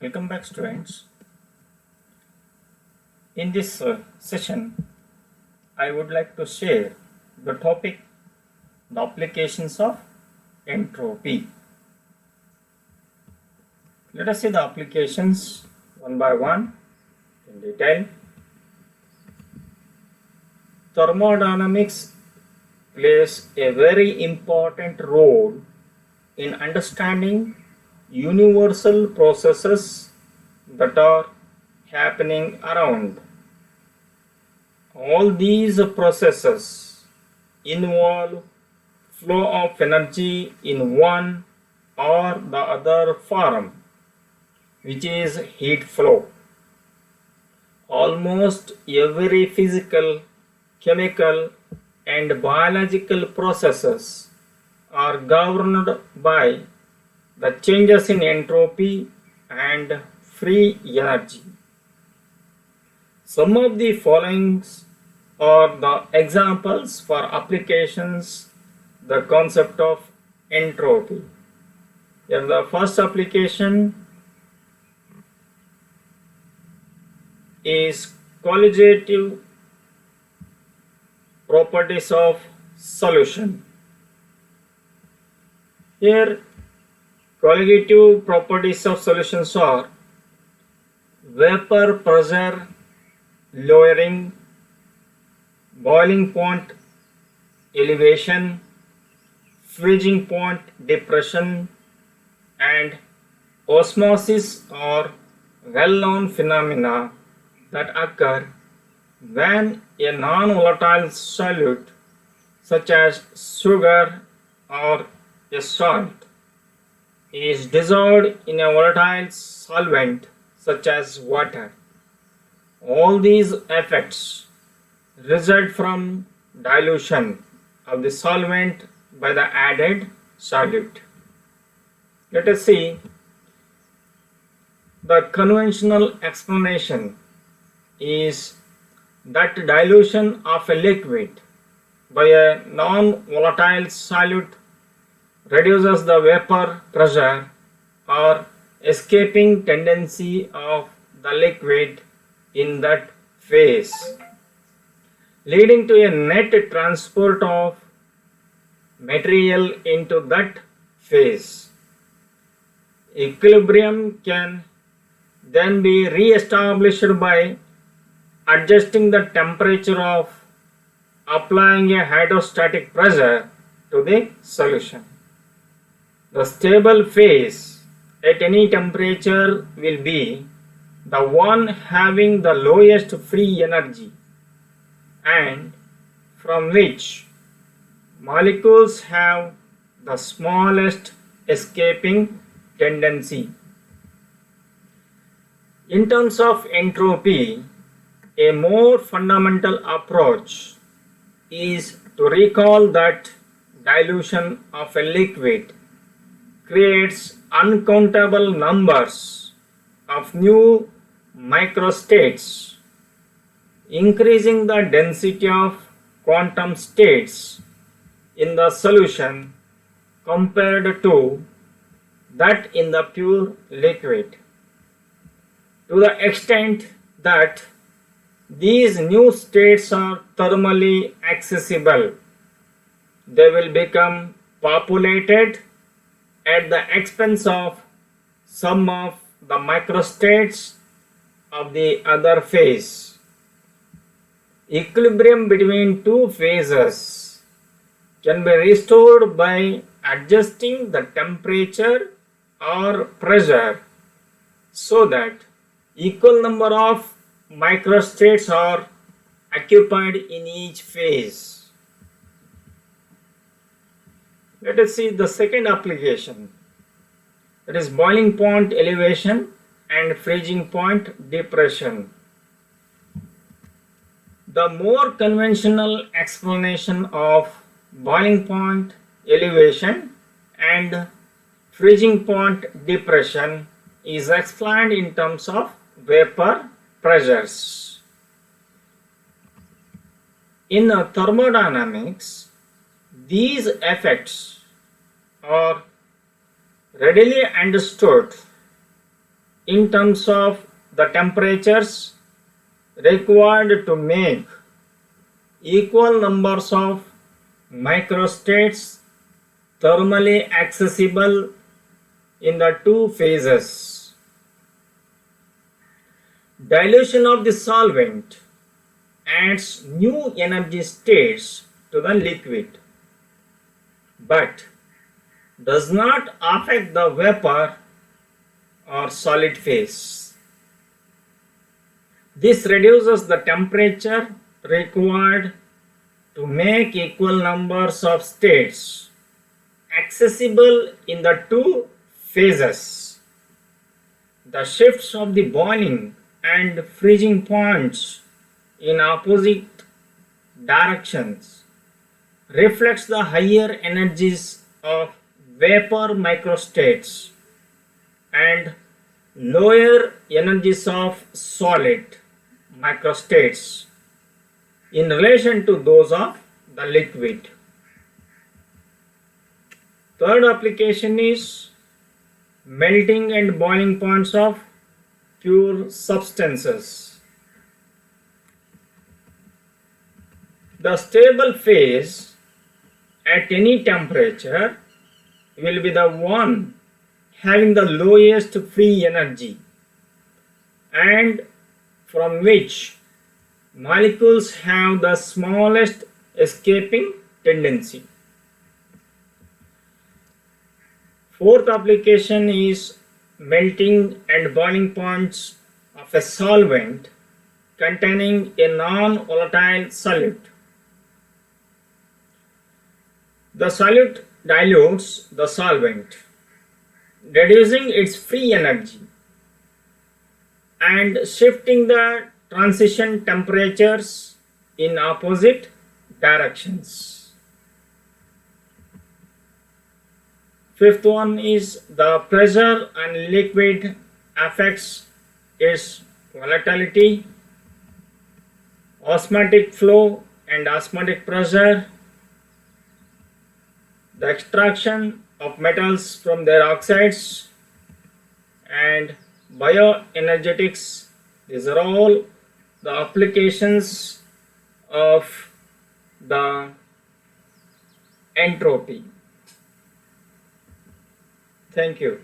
Welcome back, students. In this session, I would like to share the topic, the applications of entropy. Let us see the applications one by one in detail. Thermodynamics plays a very important role in understanding universal processes that are happening around. All these processes involve flow of energy in one or the other form, which is heat flow. Almost every physical, chemical and biological processes are governed by the changes in entropy and free energy. Some of the following are the examples for applications the concept of entropy. Here the first application is colligative properties of solution. Here colligative properties of solutions are vapor pressure lowering, boiling point elevation, freezing point depression, and osmosis are well-known phenomena that occur when a non-volatile solute such as sugar or a salt is dissolved in a volatile solvent such as water. All these effects result from dilution of the solvent by the added solute. Let us see the conventional explanation is that dilution of a liquid by a non-volatile solute reduces the vapor pressure or escaping tendency of the liquid in that phase, leading to a net transport of material into that phase. Equilibrium can then be re-established by adjusting the temperature of applying a hydrostatic pressure to the solution. The stable phase at any temperature will be the one having the lowest free energy and from which molecules have the smallest escaping tendency. In terms of entropy, a more fundamental approach is to recall that dilution of a liquid creates uncountable numbers of new microstates, increasing the density of quantum states in the solution compared to that in the pure liquid. To the extent that these new states are thermally accessible, they will become populated at the expense of some of the microstates of the other phase. Equilibrium between two phases can be restored by adjusting the temperature or pressure so that equal number of microstates are occupied in each phase. Let us see the second application, that is boiling point elevation and freezing point depression. The more conventional explanation of boiling point elevation and freezing point depression is explained in terms of vapor pressures. In thermodynamics, these effects are readily understood in terms of the temperatures required to make equal numbers of microstates thermally accessible in the two phases. Dilution of the solvent adds new energy states to the liquid, but does not affect the vapor or solid phase. This reduces the temperature required to make equal numbers of states accessible in the two phases. The shifts of the boiling and freezing points in opposite directions reflects the higher energies of vapor microstates and lower energies of solid microstates in relation to those of the liquid. Third application is melting and boiling points of pure substances. The stable phase at any temperature will be the one having the lowest free energy and from which molecules have the smallest escaping tendency. Fourth application is melting and boiling points of a solvent containing a non-volatile solute. The solute dilutes the solvent, reducing its free energy and shifting the transition temperatures in opposite directions. Fifth one is the pressure on liquid affects its volatility, osmotic flow and osmotic pressure, the extraction of metals from their oxides, and bioenergetics. These are all the applications of the entropy. Thank you.